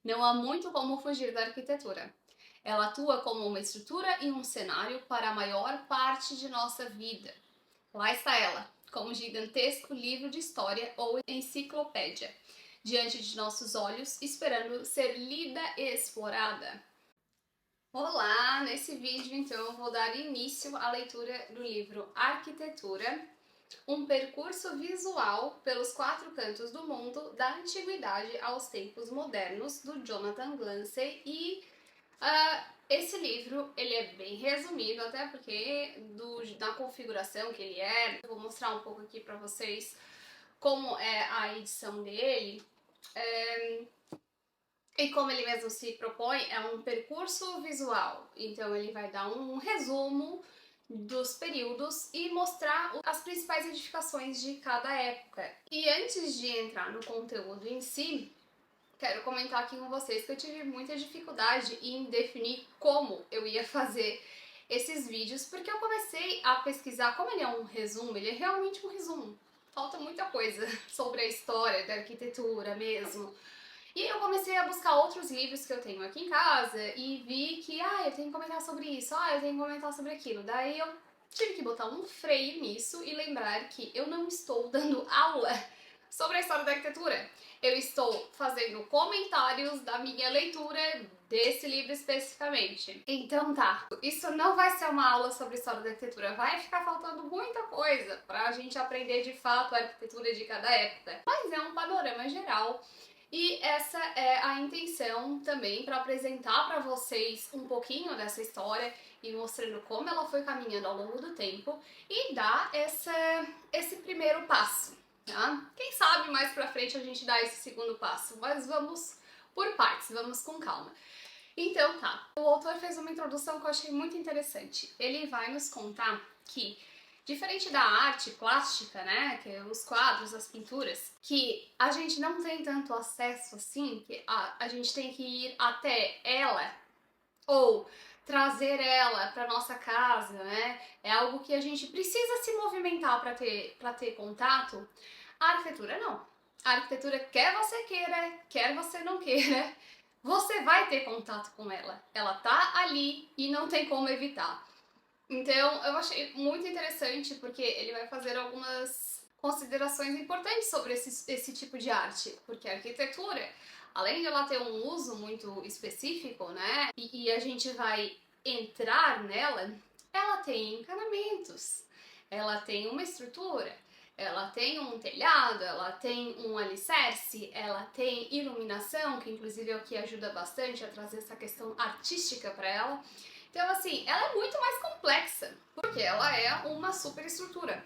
Não há muito como fugir da arquitetura. Ela atua como uma estrutura e um cenário para a maior parte de nossa vida. Lá está ela, como um gigantesco livro de história ou enciclopédia, diante de nossos olhos, esperando ser lida e explorada. Olá! Nesse vídeo, então, eu vou dar início à leitura do livro Arquitetura, um percurso visual pelos quatro cantos do mundo, da antiguidade aos tempos modernos, do Jonathan Glancy. E esse livro ele é bem resumido, até porque da configuração que ele é. Eu vou mostrar um pouco aqui para vocês como é a edição dele. E como ele mesmo se propõe, é um percurso visual, então ele vai dar um resumo dos períodos e mostrar as principais edificações de cada época. E antes de entrar no conteúdo em si, quero comentar aqui com vocês que eu tive muita dificuldade em definir como eu ia fazer esses vídeos, porque eu comecei a pesquisar. Como ele é um resumo, ele é realmente um resumo. Falta muita coisa sobre a história da arquitetura mesmo. E eu comecei a buscar outros livros que eu tenho aqui em casa e vi que, eu tenho que comentar sobre isso, eu tenho que comentar sobre aquilo. Daí eu tive que botar um freio nisso e lembrar que eu não estou dando aula sobre a história da arquitetura. Eu estou fazendo comentários da minha leitura desse livro especificamente. Então tá, isso não vai ser uma aula sobre história da arquitetura, vai ficar faltando muita coisa pra gente aprender de fato a arquitetura de cada época. Mas é um panorama geral. E essa é a intenção também, para apresentar para vocês um pouquinho dessa história e mostrando como ela foi caminhando ao longo do tempo e dar esse primeiro passo, tá? Quem sabe mais pra frente a gente dá esse segundo passo, mas vamos por partes, vamos com calma. Então tá, o autor fez uma introdução que eu achei muito interessante. Ele vai nos contar que, diferente da arte plástica, né, que é os quadros, as pinturas, que a gente não tem tanto acesso assim, que a gente tem que ir até ela ou trazer ela para nossa casa, né? É algo que a gente precisa se movimentar para ter contato. A arquitetura não. A arquitetura, quer você queira, quer você não queira, você vai ter contato com ela. Ela tá ali e não tem como evitar. Então, eu achei muito interessante porque ele vai fazer algumas considerações importantes sobre esse tipo de arte, porque a arquitetura, além de ela ter um uso muito específico, né, e a gente vai entrar nela, ela tem encanamentos, ela tem uma estrutura, ela tem um telhado, ela tem um alicerce, ela tem iluminação, que inclusive é o que ajuda bastante a trazer essa questão artística para ela. Então, assim, ela é muito mais complexa, porque ela é uma superestrutura.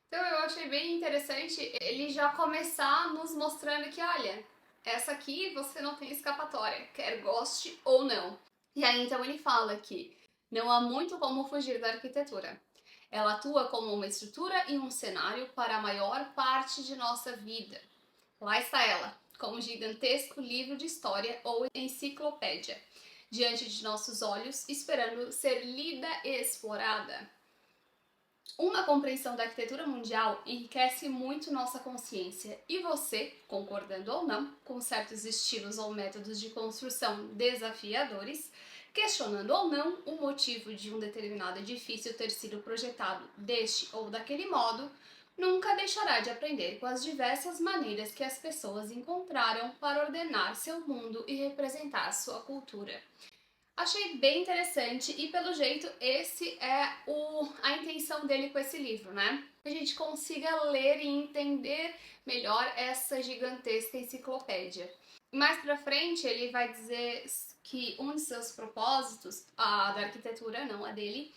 Então, eu achei bem interessante ele já começar nos mostrando que, olha, essa aqui você não tem escapatória, quer goste ou não. E aí, então, ele fala que não há muito como fugir da arquitetura. Ela atua como uma estrutura e um cenário para a maior parte de nossa vida. Lá está ela, como um gigantesco livro de história ou enciclopédia, diante de nossos olhos, esperando ser lida e explorada. Uma compreensão da arquitetura mundial enriquece muito nossa consciência, e você, concordando ou não com certos estilos ou métodos de construção desafiadores, questionando ou não o motivo de um determinado edifício ter sido projetado deste ou daquele modo, nunca deixará de aprender com as diversas maneiras que as pessoas encontraram para ordenar seu mundo e representar sua cultura. Achei bem interessante e, pelo jeito, esse é a intenção dele com esse livro, né? Que a gente consiga ler e entender melhor essa gigantesca enciclopédia. Mais pra frente, ele vai dizer que um de seus propósitos, a da arquitetura, não a dele,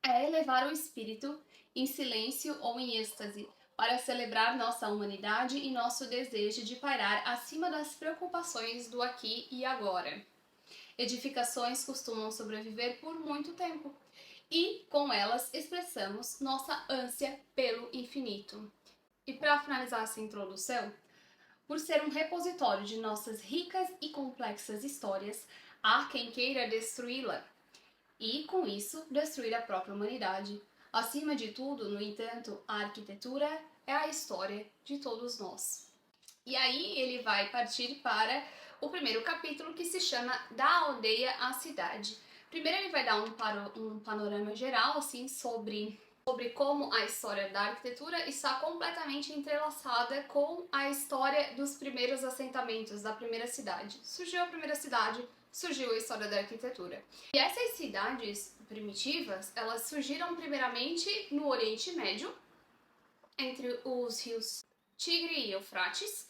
é elevar o espírito em silêncio ou em êxtase, para celebrar nossa humanidade e nosso desejo de pairar acima das preocupações do aqui e agora. Edificações costumam sobreviver por muito tempo e, com elas, expressamos nossa ânsia pelo infinito. E para finalizar essa introdução, por ser um repositório de nossas ricas e complexas histórias, há quem queira destruí-la e, com isso, destruir a própria humanidade. Acima de tudo, no entanto, a arquitetura é a história de todos nós. E aí ele vai partir para o primeiro capítulo, que se chama Da Aldeia à Cidade. Primeiro ele vai dar um panorama geral, assim, sobre como a história da arquitetura está completamente entrelaçada com a história dos primeiros assentamentos, da primeira cidade. Surgiu a primeira cidade, surgiu a história da arquitetura. E essas cidades primitivas, elas surgiram primeiramente no Oriente Médio, entre os rios Tigre e Eufrates,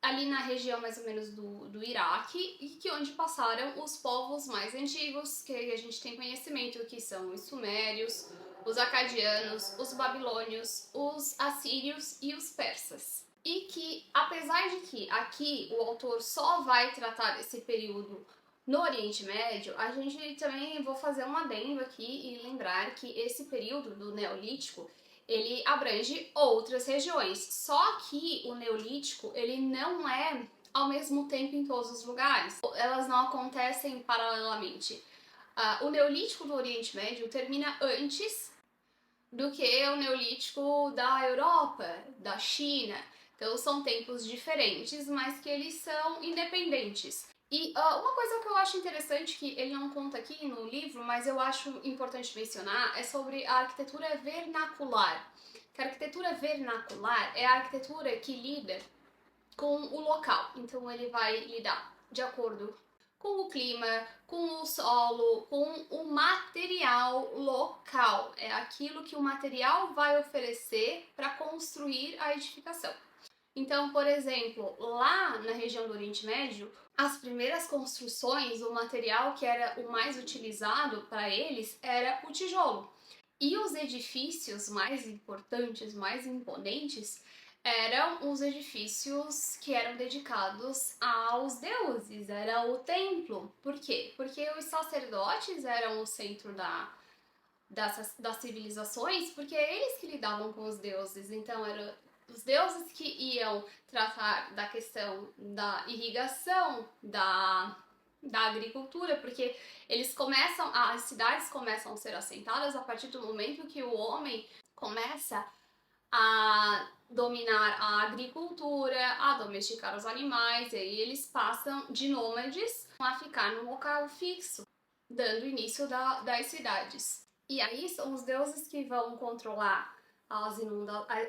ali na região mais ou menos do Iraque, e que onde passaram os povos mais antigos, que a gente tem conhecimento, que são os sumérios, os acadianos, os babilônios, os assírios e os persas. E que, apesar de que aqui o autor só vai tratar desse período no Oriente Médio, a gente também vou fazer um adendo aqui e lembrar que esse período do Neolítico ele abrange outras regiões, só que o Neolítico ele não é ao mesmo tempo em todos os lugares, elas não acontecem paralelamente. O Neolítico do Oriente Médio termina antes do que o Neolítico da Europa, da China, então são tempos diferentes, mas que eles são independentes. E uma coisa que eu acho interessante, que ele não conta aqui no livro, mas eu acho importante mencionar, é sobre a arquitetura vernacular. Que a arquitetura vernacular é a arquitetura que lida com o local. Então ele vai lidar de acordo com o clima, com o solo, com o material local. É aquilo que o material vai oferecer para construir a edificação. Então, por exemplo, lá na região do Oriente Médio, as primeiras construções, o material que era o mais utilizado para eles era o tijolo. E os edifícios mais importantes, mais imponentes, eram os edifícios que eram dedicados aos deuses, era o templo. Por quê? Porque os sacerdotes eram o centro das civilizações, porque é eles que lidavam com os deuses, então eram os deuses que iam tratar da questão da irrigação, da agricultura, porque as cidades começam a ser assentadas a partir do momento que o homem começa a dominar a agricultura, a domesticar os animais, e aí eles passam de nômades a ficar num local fixo, dando início das cidades. E aí são os deuses que vão controlar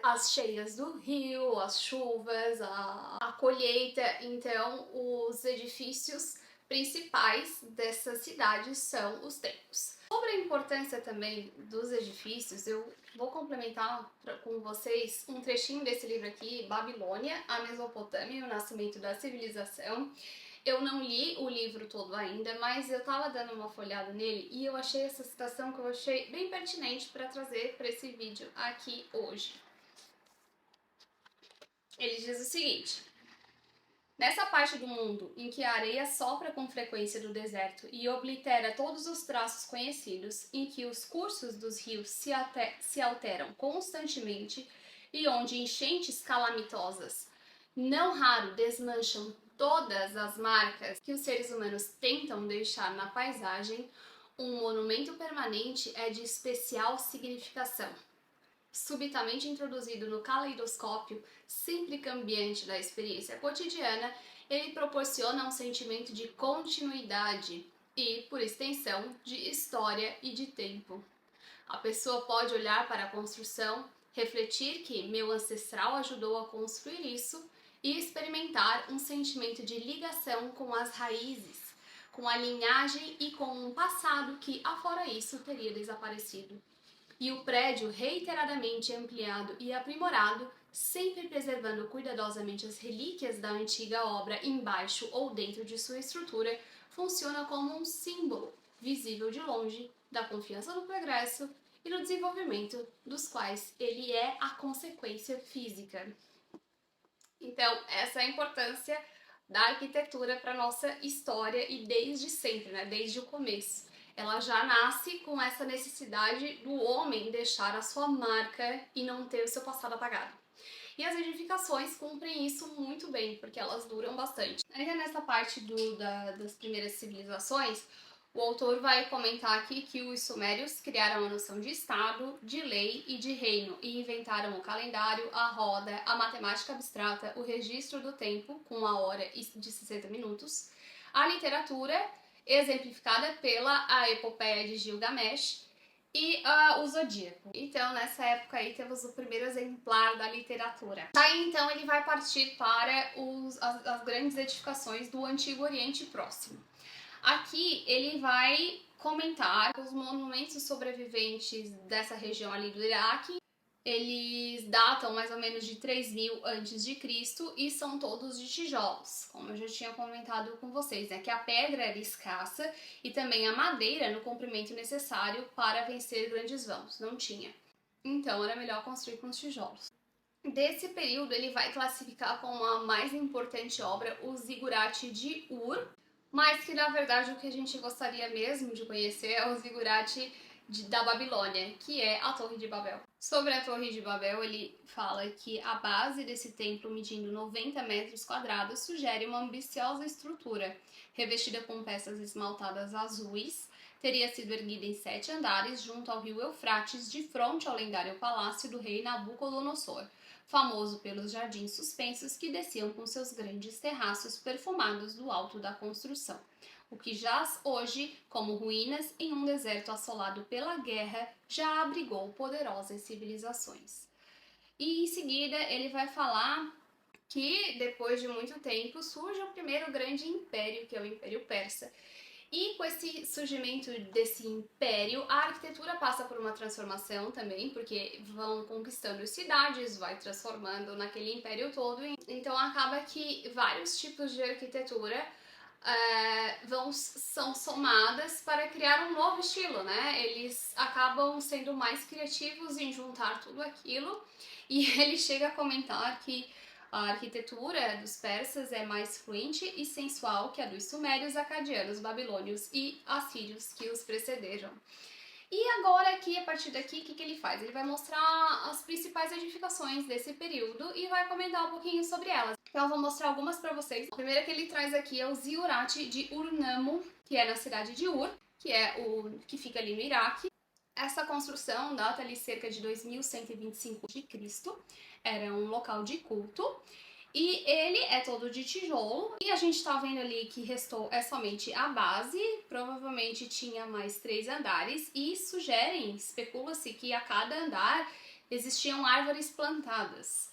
as cheias do rio, as chuvas, a colheita. Então, os edifícios principais dessas cidades são os templos. Sobre a importância também dos edifícios, eu vou complementar com vocês um trechinho desse livro aqui, Babilônia, a Mesopotâmia e o Nascimento da Civilização. Eu não li o livro todo ainda, mas eu tava dando uma folhada nele e eu achei essa citação que eu achei bem pertinente para trazer para esse vídeo aqui hoje. Ele diz o seguinte: nessa parte do mundo em que a areia sopra com frequência do deserto e oblitera todos os traços conhecidos, em que os cursos dos rios se alteram constantemente e onde enchentes calamitosas não raro desmancham todas as marcas que os seres humanos tentam deixar na paisagem, um monumento permanente é de especial significação. Subitamente introduzido no caleidoscópio sempre cambiante da experiência cotidiana, ele proporciona um sentimento de continuidade e, por extensão, de história e de tempo. A pessoa pode olhar para a construção, refletir que meu ancestral ajudou a construir isso e experimentar um sentimento de ligação com as raízes, com a linhagem e com um passado que, afora isso, teria desaparecido. E o prédio, reiteradamente ampliado e aprimorado, sempre preservando cuidadosamente as relíquias da antiga obra embaixo ou dentro de sua estrutura, funciona como um símbolo, visível de longe, da confiança no progresso e no desenvolvimento dos quais ele é a consequência física. Então, essa é a importância da arquitetura para a nossa história e desde sempre, né? Desde o começo. Ela já nasce com essa necessidade do homem deixar a sua marca e não ter o seu passado apagado. E as edificações cumprem isso muito bem, porque elas duram bastante. Ainda nessa parte das primeiras civilizações, O autor vai comentar aqui que os sumérios criaram a noção de estado, de lei e de reino e inventaram o calendário, a roda, a matemática abstrata, o registro do tempo com a hora de 60 minutos, a literatura, exemplificada pela a epopeia de Gilgamesh, e o Zodíaco. Então, nessa época aí, temos o primeiro exemplar da literatura. Daí, então, ele vai partir para as grandes edificações do Antigo Oriente Próximo. Aqui, ele vai comentar os monumentos sobreviventes dessa região ali do Iraque. Eles datam mais ou menos de 3000 a.C. e são todos de tijolos, como eu já tinha comentado com vocês, né? Que a pedra era escassa e também a madeira no comprimento necessário para vencer grandes vãos, não tinha. Então era melhor construir com os tijolos. Desse período ele vai classificar como a mais importante obra o Zigurate de Ur, mas que na verdade o que a gente gostaria mesmo de conhecer é o Zigurate da Babilônia, que é a Torre de Babel. Sobre a Torre de Babel, ele fala que a base desse templo, medindo 90 metros quadrados, sugere uma ambiciosa estrutura, revestida com peças esmaltadas azuis, teria sido erguida em 7 andares junto ao rio Eufrates, de frente ao lendário palácio do rei Nabucodonosor, famoso pelos jardins suspensos que desciam com seus grandes terraços perfumados do alto da construção, o que jaz hoje como ruínas em um deserto assolado pela guerra, já abrigou poderosas civilizações. E em seguida ele vai falar que depois de muito tempo surge o primeiro grande império, que é o Império Persa. E com esse surgimento desse império, a arquitetura passa por uma transformação também, porque vão conquistando cidades, vai transformando naquele império todo. Então acaba que vários tipos de arquitetura são somadas para criar um novo estilo, né? Eles acabam sendo mais criativos em juntar tudo aquilo, e ele chega a comentar que a arquitetura dos persas é mais fluente e sensual que a dos sumérios, acadianos, babilônios e assírios que os precederam. E agora aqui, a partir daqui, o que ele faz? Ele vai mostrar as principais edificações desse período e vai comentar um pouquinho sobre elas. Então eu vou mostrar algumas para vocês. A primeira que ele traz aqui é o Zigurate de Ur-Nammu, que é na cidade de Ur, que fica ali no Iraque. Essa construção data ali cerca de 2125 a.C., era um local de culto, e ele é todo de tijolo, e a gente tá vendo ali que restou somente a base, provavelmente tinha mais 3 andares, e especula-se que a cada andar existiam árvores plantadas.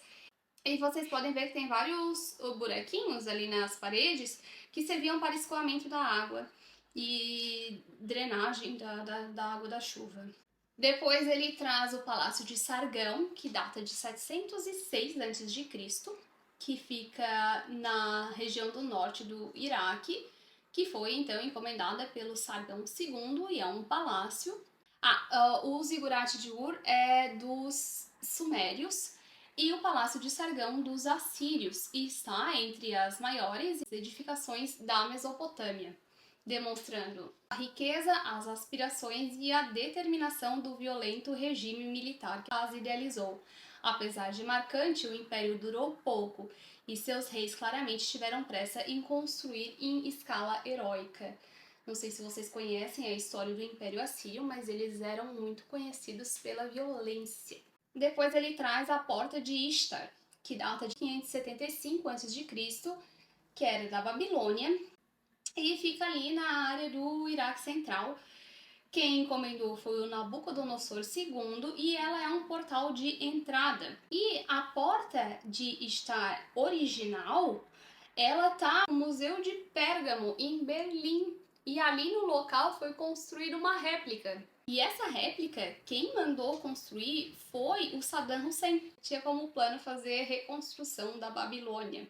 E vocês podem ver que tem vários buraquinhos ali nas paredes que serviam para escoamento da água e drenagem da água da chuva. Depois ele traz o Palácio de Sargão, que data de 706 a.C., que fica na região do norte do Iraque, que foi então encomendada pelo Sargão II e é um palácio. O Zigurate de Ur é dos sumérios e o Palácio de Sargão dos assírios, e está entre as maiores edificações da Mesopotâmia, demonstrando a riqueza, as aspirações e a determinação do violento regime militar que as idealizou. Apesar de marcante, o império durou pouco e seus reis claramente tiveram pressa em construir em escala heróica. Não sei se vocês conhecem a história do Império Assírio, mas eles eram muito conhecidos pela violência. Depois ele traz a Porta de Ishtar, que data de 575 a.C., que era da Babilônia, e fica ali na área do Iraque Central. Quem encomendou foi o Nabucodonosor II e ela é um portal de entrada. E a porta de Ishtar original, ela tá no Museu de Pérgamo, em Berlim. E ali no local foi construída uma réplica. E essa réplica, quem mandou construir foi o Saddam Hussein. Tinha como plano fazer a reconstrução da Babilônia.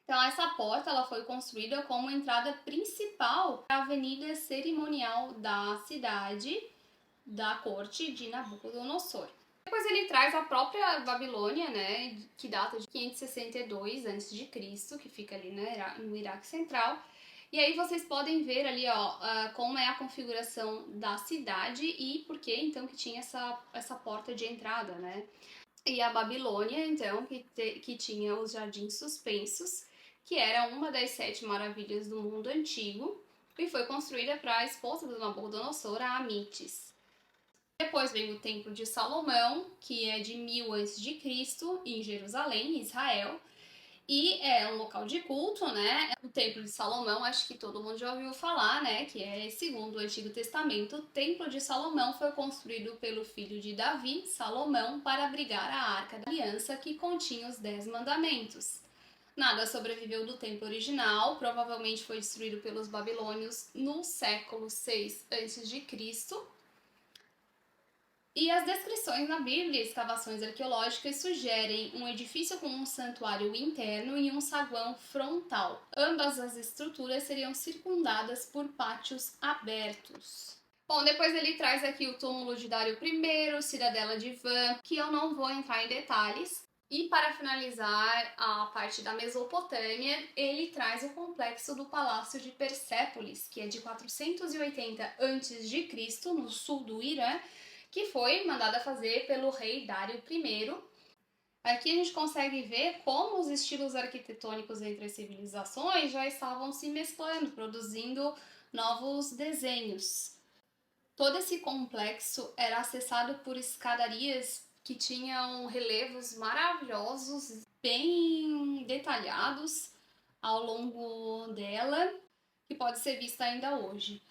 Então essa porta ela foi construída como entrada principal para a avenida cerimonial da cidade, da corte de Nabucodonosor. Depois ele traz a própria Babilônia, né, que data de 562 a.C., que fica ali no Iraque Central. E aí vocês podem ver ali, como é a configuração da cidade e por que então que tinha essa porta de entrada, né? E a Babilônia, então, que tinha os jardins suspensos, que era uma das 7 maravilhas do mundo antigo, e foi construída para a esposa do Nabucodonosor, a Amites. Depois veio o Templo de Salomão, que é de 1000 a.C., em Jerusalém, Israel, e é um local de culto, né? O Templo de Salomão, acho que todo mundo já ouviu falar, né? Que é, segundo o Antigo Testamento, o Templo de Salomão foi construído pelo filho de Davi, Salomão, para abrigar a Arca da Aliança, que continha os 10 mandamentos. Nada sobreviveu do templo original, provavelmente foi destruído pelos babilônios no século 6 a.C., e as descrições na Bíblia e escavações arqueológicas sugerem um edifício com um santuário interno e um saguão frontal. Ambas as estruturas seriam circundadas por pátios abertos. Bom, depois ele traz aqui o túmulo de Dário I, Cidadela de Van, que eu não vou entrar em detalhes. E para finalizar a parte da Mesopotâmia, ele traz o complexo do Palácio de Persépolis, que é de 480 a.C., no sul do Irã, que foi mandada fazer pelo rei Dário I. Aqui a gente consegue ver como os estilos arquitetônicos entre as civilizações já estavam se mesclando, produzindo novos desenhos. Todo esse complexo era acessado por escadarias que tinham relevos maravilhosos, bem detalhados ao longo dela, que pode ser vista ainda hoje.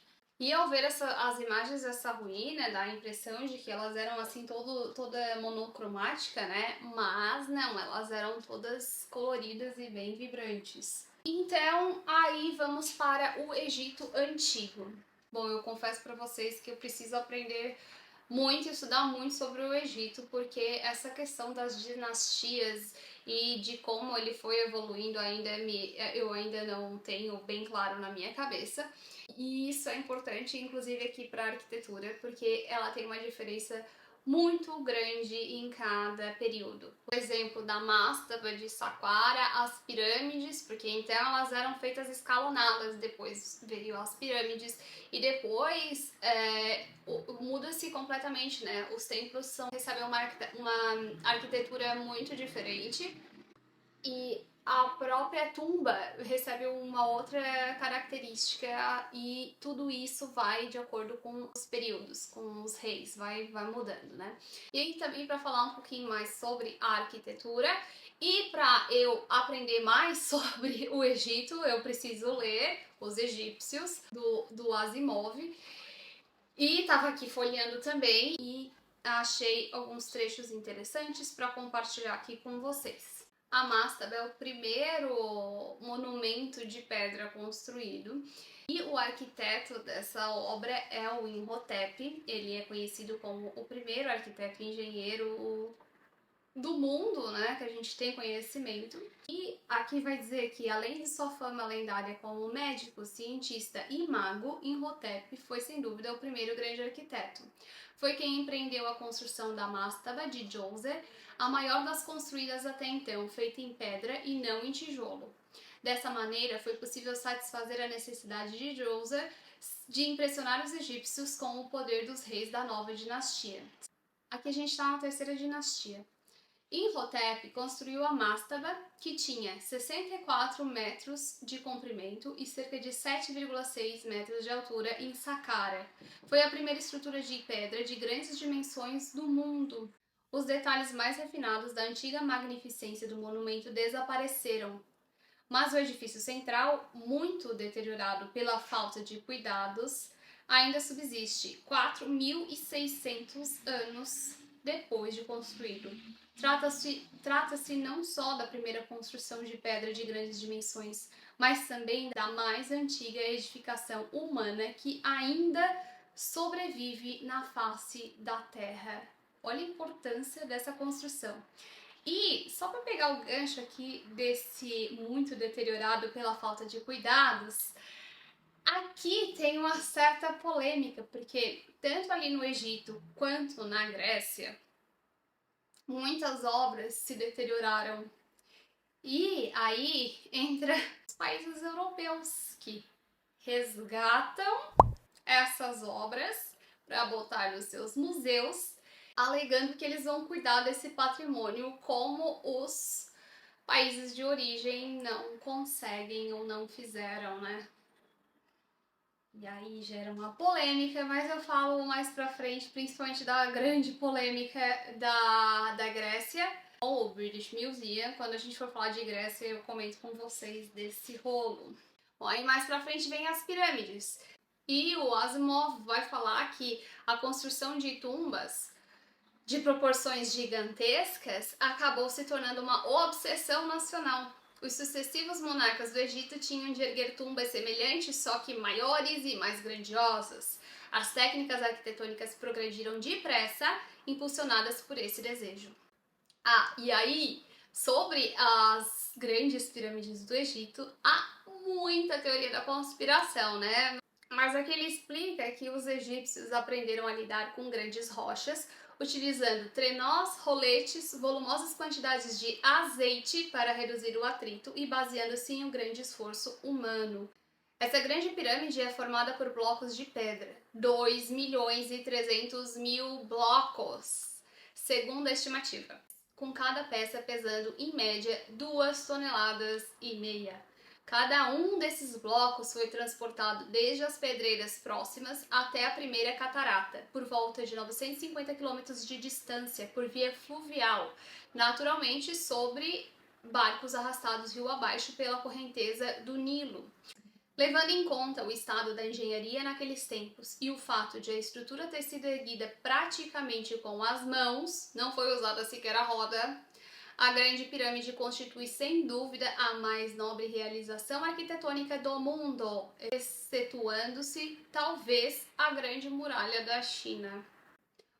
E ao ver as imagens dessa ruína, dá a impressão de que elas eram assim toda monocromática, né? Mas não, elas eram todas coloridas e bem vibrantes. Então, aí vamos para o Egito Antigo. Bom, eu confesso para vocês que eu preciso aprender muito, estudar muito sobre o Egito, porque essa questão das dinastias e de como ele foi evoluindo eu ainda não tenho bem claro na minha cabeça. E isso é importante, inclusive aqui para a arquitetura, porque ela tem uma diferença muito grande em cada período. Por exemplo, da Mastaba de Saqqara, as pirâmides, porque então elas eram feitas escalonadas, depois veio as pirâmides e depois muda-se completamente, né? Os templos recebem uma arquitetura muito diferente e a própria tumba recebe uma outra característica e tudo isso vai de acordo com os períodos, com os reis, vai mudando, né? E aí também para falar um pouquinho mais sobre a arquitetura e para eu aprender mais sobre o Egito, eu preciso ler Os Egípcios, do Asimov. E estava aqui folheando também e achei alguns trechos interessantes para compartilhar aqui com vocês. A Mastaba é o primeiro monumento de pedra construído e o arquiteto dessa obra é o Imhotep. Ele é conhecido como o primeiro arquiteto e engenheiro do mundo, né, que a gente tem conhecimento. E aqui vai dizer que, além de sua fama lendária como médico, cientista e mago, Imhotep foi sem dúvida o primeiro grande arquiteto. Foi quem empreendeu a construção da Mastaba de Djoser, a maior das construídas até então, feita em pedra e não em tijolo. Dessa maneira, foi possível satisfazer a necessidade de Djoser de impressionar os egípcios com o poder dos reis da nova dinastia. Aqui a gente está na terceira dinastia. Imhotep construiu a Mastaba, que tinha 64 metros de comprimento e cerca de 7,6 metros de altura em Saqqara. Foi a primeira estrutura de pedra de grandes dimensões do mundo. Os detalhes mais refinados da antiga magnificência do monumento desapareceram, mas o edifício central, muito deteriorado pela falta de cuidados, ainda subsiste 4.600 anos depois de construído. Trata-se não só da primeira construção de pedra de grandes dimensões, mas também da mais antiga edificação humana que ainda sobrevive na face da Terra. Olha a importância dessa construção. E só para pegar o gancho aqui desse muito deteriorado pela falta de cuidados, aqui tem uma certa polêmica, porque tanto ali no Egito quanto na Grécia, muitas obras se deterioraram. E aí entra os países europeus que resgatam essas obras para botar nos seus museus, alegando que eles vão cuidar desse patrimônio como os países de origem não conseguem ou não fizeram, né? E aí gera uma polêmica, mas eu falo mais pra frente, principalmente da grande polêmica da Grécia, ou o British Museum. Quando a gente for falar de Grécia, eu comento com vocês desse rolo. Bom, aí mais pra frente vem as pirâmides. E o Asimov vai falar que a construção de tumbas de proporções gigantescas acabou se tornando uma obsessão nacional. Os sucessivos monarcas do Egito tinham de erguer tumbas semelhantes, só que maiores e mais grandiosas. As técnicas arquitetônicas progrediram depressa, impulsionadas por esse desejo. Ah, e aí, sobre as grandes pirâmides do Egito, há muita teoria da conspiração, né? Mas aqui ele explica que os egípcios aprenderam a lidar com grandes rochas, utilizando trenós, roletes, volumosas quantidades de azeite para reduzir o atrito e baseando-se em um grande esforço humano. Essa grande pirâmide é formada por blocos de pedra, 2.300.000 blocos, segundo a estimativa, com cada peça pesando em média 2,5 toneladas. Cada um desses blocos foi transportado desde as pedreiras próximas até a primeira catarata, por volta de 950 quilômetros de distância, por via fluvial, naturalmente sobre barcos arrastados rio abaixo pela correnteza do Nilo. Levando em conta o estado da engenharia naqueles tempos e o fato de a estrutura ter sido erguida praticamente com as mãos, não foi usada sequer a roda, a Grande Pirâmide constitui sem dúvida a mais nobre realização arquitetônica do mundo, excetuando-se talvez a Grande Muralha da China.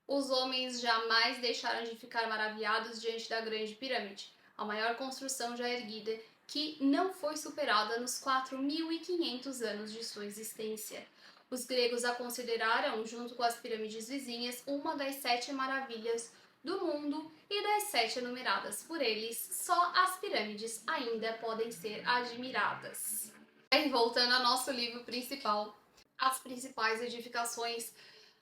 Os homens jamais deixaram de ficar maravilhados diante da Grande Pirâmide, a maior construção já erguida, que não foi superada nos 4.500 anos de sua existência. Os gregos a consideraram, junto com as pirâmides vizinhas, uma das 7 maravilhas do mundo, e das 7 enumeradas por eles, só as pirâmides ainda podem ser admiradas. Aí, voltando ao nosso livro principal, as principais edificações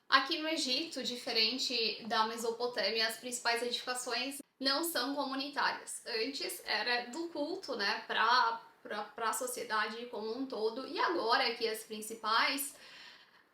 aqui no Egito, diferente da Mesopotâmia, as principais edificações não são comunitárias. Antes era do culto, né, para a sociedade como um todo, e agora que as principais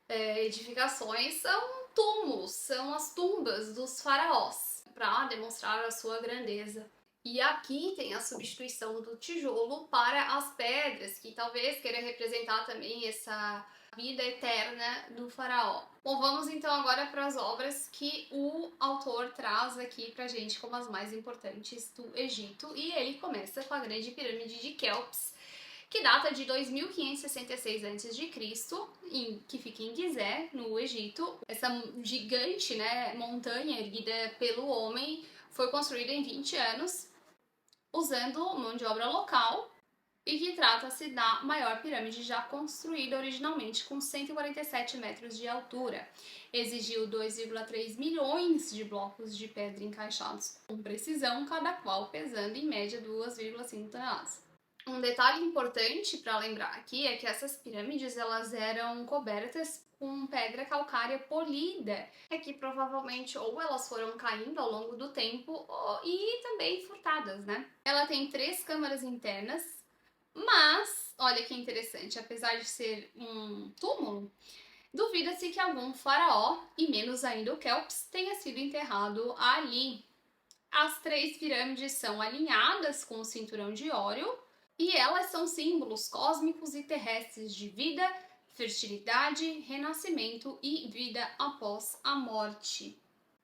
edificações são túmulos, são as tumbas dos faraós, para demonstrar a sua grandeza. E aqui tem a substituição do tijolo para as pedras, que talvez queira representar também essa vida eterna do faraó. Bom, vamos então agora para as obras que o autor traz aqui pra gente como as mais importantes do Egito, e ele começa com a Grande Pirâmide de Quéops, que data de 2566 a.C., que fica em Gizé, no Egito. Essa gigante, né, montanha erguida pelo homem foi construída em 20 anos, usando mão de obra local, e que trata-se da maior pirâmide já construída originalmente, com 147 metros de altura. Exigiu 2,3 milhões de blocos de pedra encaixados com precisão, cada qual pesando em média 2,5 toneladas. Um detalhe importante para lembrar aqui é que essas pirâmides elas eram cobertas com pedra calcária polida, é que provavelmente ou elas foram caindo ao longo do tempo e também furtadas, né? Ela tem 3 câmaras internas, mas, olha que interessante, apesar de ser um túmulo, duvida-se que algum faraó, e menos ainda o Quéops, tenha sido enterrado ali. As 3 pirâmides são alinhadas com o cinturão de Órion, e elas são símbolos cósmicos e terrestres de vida, fertilidade, renascimento e vida após a morte.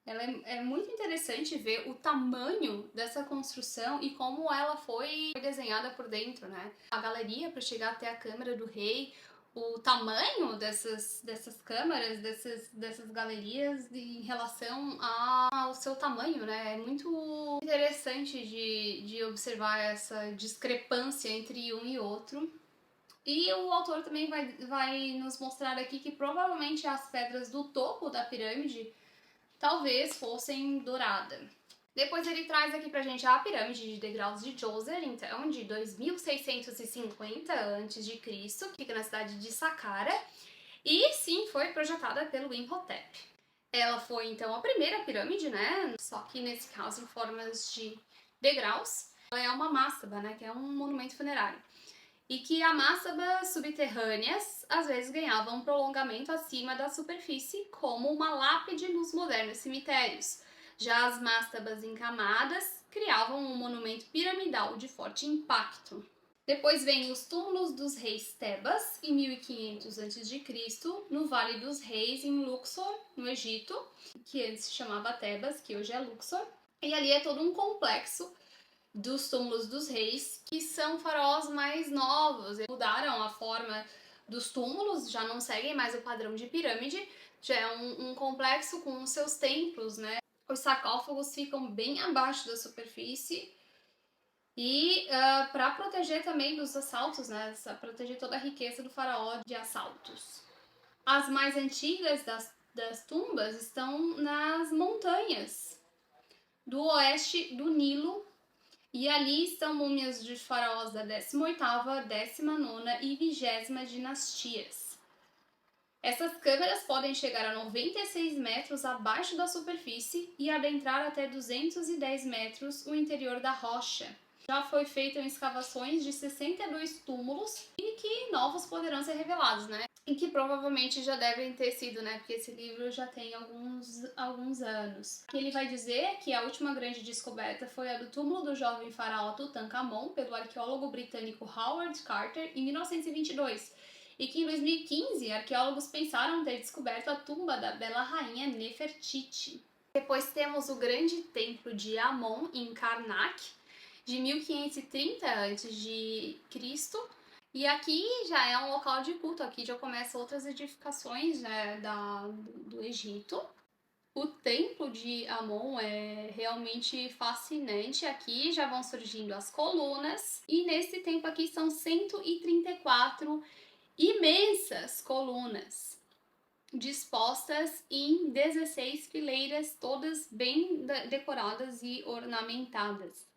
É muito interessante ver o tamanho dessa construção e como ela foi desenhada por dentro, né? A galeria para chegar até a Câmara do Rei, o tamanho dessas câmaras, dessas galerias em relação ao seu tamanho, né? É muito interessante de observar essa discrepância entre um e outro. E o autor também vai nos mostrar aqui que provavelmente as pedras do topo da pirâmide talvez fossem douradas. Depois ele traz aqui pra gente a pirâmide de degraus de Djoser, então, de 2650 a.C., que fica na cidade de Saqqara, e sim, foi projetada pelo Imhotep. Ela foi, então, a primeira pirâmide, né, só que nesse caso em formas de degraus. Ela é uma mastaba, né, que é um monumento funerário. e que as mastabas subterrâneas às vezes ganhavam um prolongamento acima da superfície, como uma lápide nos modernos cemitérios. Já as mastabas encamadas criavam um monumento piramidal de forte impacto. Depois vem os túmulos dos reis Tebas, em 1500 a.C., no Vale dos Reis, em Luxor, no Egito, que antes se chamava Tebas, que hoje é Luxor. E ali é todo um complexo dos túmulos dos reis, que são faraós mais novos. Eles mudaram a forma dos túmulos, já não seguem mais o padrão de pirâmide, já é um complexo com os seus templos, né? Os sarcófagos ficam bem abaixo da superfície e para proteger também dos assaltos, né? Para proteger toda a riqueza do faraó de assaltos. As mais antigas das tumbas estão nas montanhas do oeste do Nilo, e ali estão múmias de faraós da 18ª, 19ª e 20ª dinastias. Essas câmeras podem chegar a 96 metros abaixo da superfície e adentrar até 210 metros o interior da rocha. Já foi feita escavações de 62 túmulos e que novos poderão ser revelados, né? E que provavelmente já devem ter sido, né? Porque esse livro já tem alguns anos. Ele vai dizer que a última grande descoberta foi a do túmulo do jovem faraó Tutankhamon pelo arqueólogo britânico Howard Carter em 1922. E que em 2015 arqueólogos pensaram ter descoberto a tumba da bela rainha Nefertiti. Depois temos o grande templo de Amon em Karnak, de 1530 a.C., e aqui já é um local de culto, aqui já começam outras edificações, né, do Egito. O templo de Amon é realmente fascinante, aqui já vão surgindo as colunas, e nesse templo aqui são 134 imensas colunas, dispostas em 16 fileiras, todas bem decoradas e ornamentadas.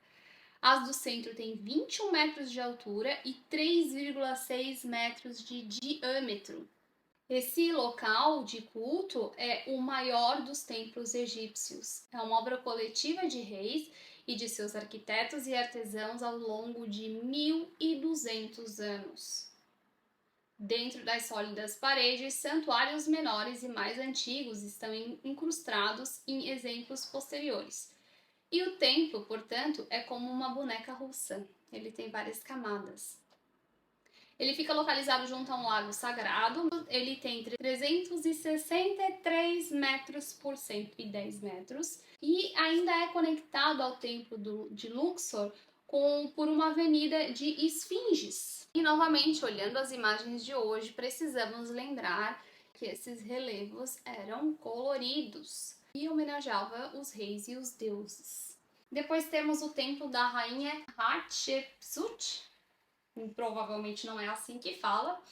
As do centro têm 21 metros de altura e 3,6 metros de diâmetro. Esse local de culto é o maior dos templos egípcios. É uma obra coletiva de reis e de seus arquitetos e artesãos ao longo de 1.200 anos. Dentro das sólidas paredes, santuários menores e mais antigos estão incrustados em exemplos posteriores. E o templo, portanto, é como uma boneca russa. Ele tem várias camadas. Ele fica localizado junto a um lago sagrado. Ele tem 363 metros por 110 metros. E ainda é conectado ao templo de Luxor por uma avenida de esfinges. E novamente, olhando as imagens de hoje, precisamos lembrar que esses relevos eram coloridos e homenageava os reis e os deuses. Depois temos o templo da rainha Hatshepsut, provavelmente não é assim que fala,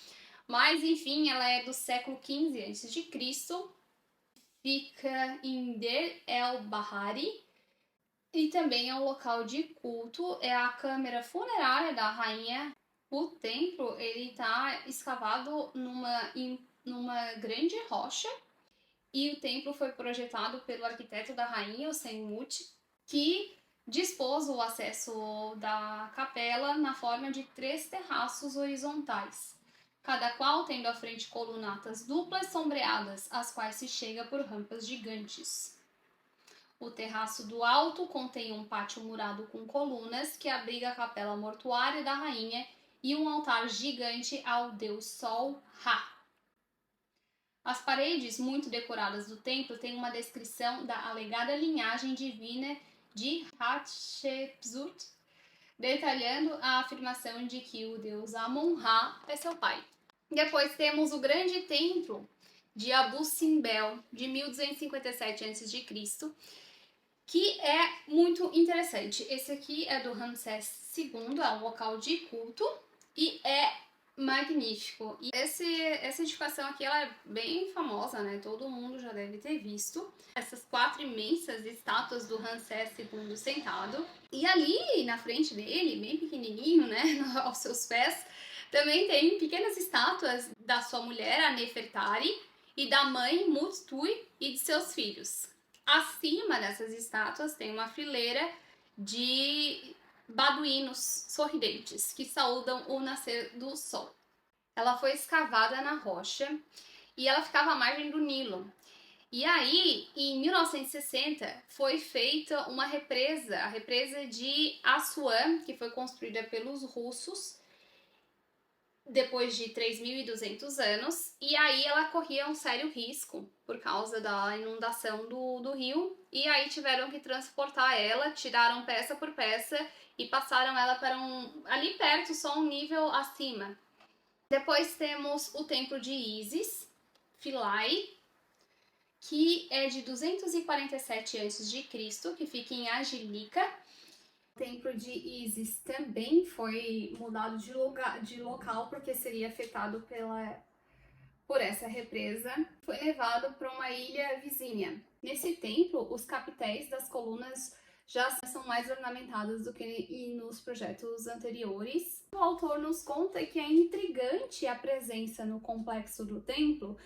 mas enfim, ela é do século XV a.C., fica em Der el-Bahari, e também é um local de culto, é a câmara funerária da rainha. O templo ele está escavado numa grande rocha, e o templo foi projetado pelo arquiteto da rainha, o Senmut, que dispôs o acesso da capela na forma de 3 terraços horizontais, cada qual tendo à frente colunatas duplas sombreadas, às quais se chega por rampas gigantes. O terraço do alto contém um pátio murado com colunas que abriga a capela mortuária da rainha e um altar gigante ao deus Sol Ra. As paredes muito decoradas do templo têm uma descrição da alegada linhagem divina de Hatshepsut, detalhando a afirmação de que o deus Amon-Ra é seu pai. Depois temos o grande templo de Abu Simbel, de 1257 a.C., que é muito interessante. Esse aqui é do Ramsés II, é um local de culto e é magnífico. E essa edificação aqui ela é bem famosa, né? Todo mundo já deve ter visto. Essas 4 imensas estátuas do Ramsés II sentado. E ali na frente dele, bem pequenininho, né? Aos seus pés, também tem pequenas estátuas da sua mulher, a Nefertari, e da mãe Mut-Tui e de seus filhos. Acima dessas estátuas tem uma fileira de baduínos sorridentes que saúdam o nascer do sol. Ela foi escavada na rocha e ela ficava à margem do Nilo. E aí, em 1960, foi feita uma represa, a represa de Assuan, que foi construída pelos russos depois de 3.200 anos, e aí ela corria um sério risco por causa da inundação do rio, e aí tiveram que transportar ela, tiraram peça por peça e passaram ela para ali perto, só um nível acima. Depois temos o templo de Ísis, Philae, que é de 247 a.C., que fica em Agilica. O templo de Ísis também foi mudado de local porque seria afetado por essa represa. Foi levado para uma ilha vizinha. Nesse templo, os capitéis das colunas já são mais ornamentadas do que nos projetos anteriores. O autor nos conta que é intrigante a presença no complexo do templo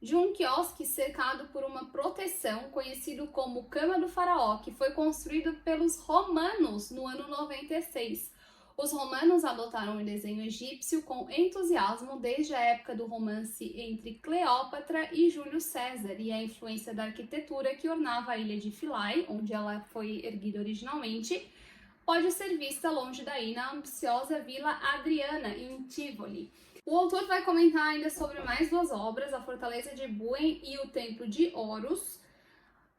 de um quiosque cercado por uma proteção conhecido como Cama do Faraó, que foi construído pelos romanos no ano 96. Os romanos adotaram o desenho egípcio com entusiasmo desde a época do romance entre Cleópatra e Júlio César, e a influência da arquitetura que ornava a ilha de Philae, onde ela foi erguida originalmente, pode ser vista longe daí na ambiciosa Vila Adriana, em Tivoli. O autor vai comentar ainda sobre mais duas obras, a Fortaleza de Buen e o Templo de Horus,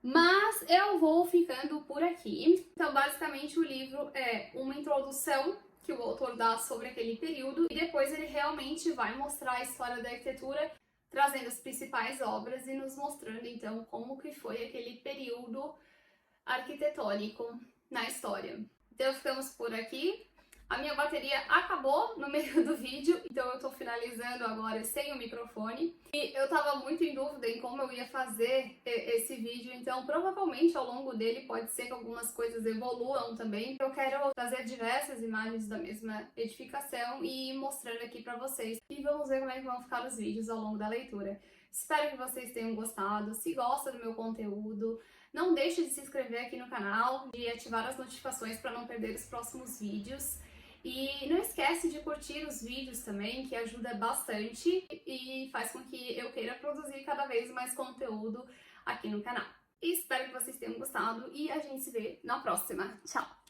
mas eu vou ficando por aqui. Então, basicamente, o livro é uma introdução que o autor dá sobre aquele período e depois ele realmente vai mostrar a história da arquitetura, trazendo as principais obras e nos mostrando, então, como que foi aquele período arquitetônico na história. Então, ficamos por aqui. A minha bateria acabou no meio do vídeo, então eu tô finalizando agora sem o microfone. E eu tava muito em dúvida em como eu ia fazer esse vídeo, então provavelmente ao longo dele pode ser que algumas coisas evoluam também. Eu quero trazer diversas imagens da mesma edificação e ir mostrando aqui pra vocês. E vamos ver como é que vão ficar os vídeos ao longo da leitura. Espero que vocês tenham gostado. Se gosta do meu conteúdo, não deixe de se inscrever aqui no canal e ativar as notificações para não perder os próximos vídeos. E não esquece de curtir os vídeos também, que ajuda bastante e faz com que eu queira produzir cada vez mais conteúdo aqui no canal. E espero que vocês tenham gostado e a gente se vê na próxima. Tchau!